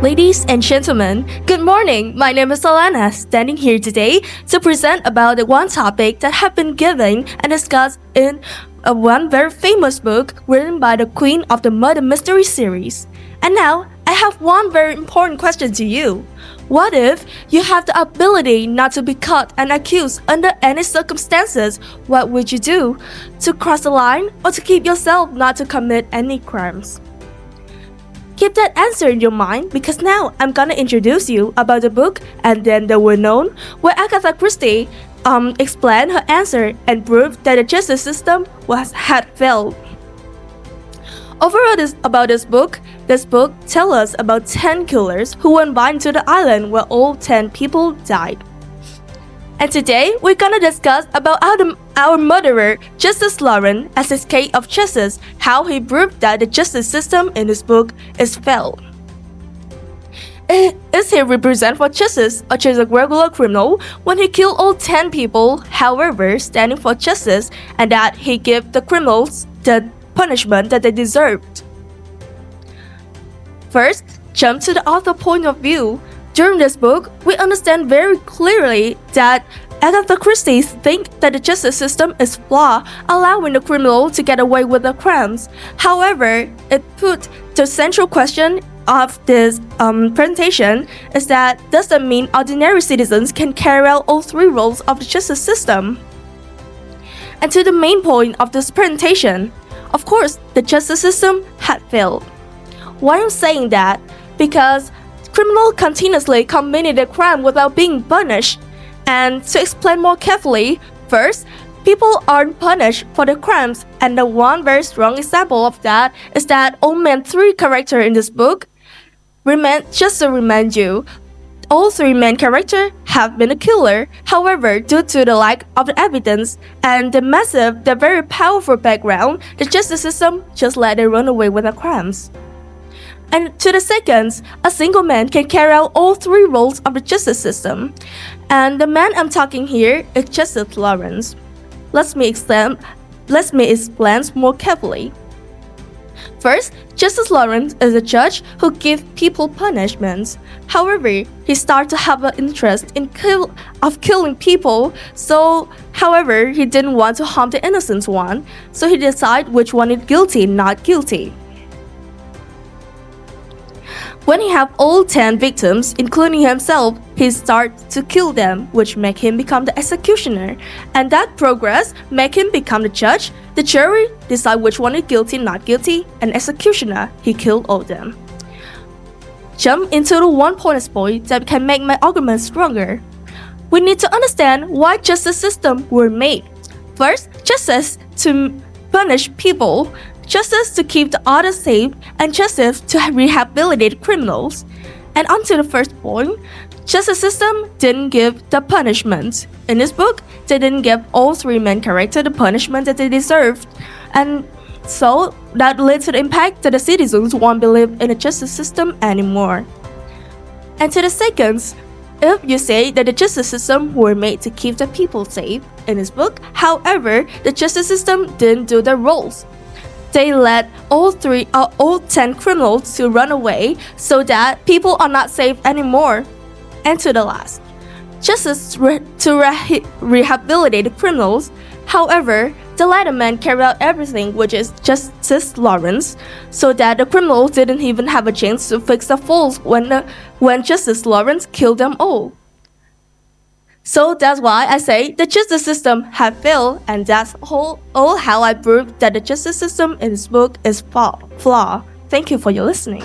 Ladies and gentlemen, good morning. My name is Alana, standing here today to present about the one topic that have been given and discussed in one very famous book written by the queen of the murder mystery series. And now, I have one very important question to you. What if you have the ability not to be caught and accused under any circumstances? What would you do? To cross the line or to keep yourself not to commit any crimes? Keep that answer in your mind because now I'm gonna introduce you about the book and then the word known where Agatha Christie explained her answer and proved that the justice system had failed. Overall, about this book tells us about 10 killers who went by to the island where all 10 people died. And today, we're gonna discuss about our murderer, Justice Lawrence, as his case of justice, how he proved that the justice system in this book is failed. Is he represent for justice or just a regular criminal when he killed all 10 people, however, standing for justice and that he gave the criminals the punishment that they deserved? First, jump to the author point of view. During this book, we understand very clearly that Agatha Christie thinks that the justice system is flawed, allowing the criminal to get away with their crimes. However, it put the central question of this presentation is that does that mean ordinary citizens can carry out all three roles of the justice system? And to the main point of this presentation, of course, the justice system had failed. Why I'm saying that? Because criminals continuously committed a crime without being punished. And to explain more carefully, first, people aren't punished for their crimes, and the one very strong example of that is that only 3 characters in this book. Just to remind you, all 3 main characters have been a killer. However, due to the lack of the evidence and the very powerful background, the justice system just let them run away with their crimes. And to the seconds, a single man can carry out all 3 roles of the justice system. And the man I'm talking here is Justice Lawrence. Let me explain more carefully. First, Justice Lawrence is a judge who gives people punishments. However, he started to have an interest in killing people. However, he didn't want to harm the innocent one. So he decided which one is guilty, not guilty. When he had all 10 victims, including himself, he started to kill them, which made him become the executioner. And that progress made him become the judge. The jury decide which one is guilty, not guilty, and executioner, he killed all of them. Jump into the one point that can make my argument stronger. We need to understand why justice systems were made. First, justice to punish people, justice to keep the others safe, and justice to rehabilitate criminals. And onto the first point, justice system didn't give the punishment. In this book, they didn't give all 3 main characters the punishment that they deserved. And so that led to the impact that the citizens won't believe in the justice system anymore. And to the seconds, if you say that the justice system were made to keep the people safe in this book, however, the justice system didn't do their roles. They let all 10 criminals to run away so that people are not safe anymore. And to the last, justice to rehabilitate the criminals. However, the latter man carried out everything, which is Justice Lawrence, so that the criminals didn't even have a chance to fix the faults when Justice Lawrence killed them all. So that's why I say the justice system had failed, and that's all how I proved that the justice system in this book is flawed. Thank you for your listening.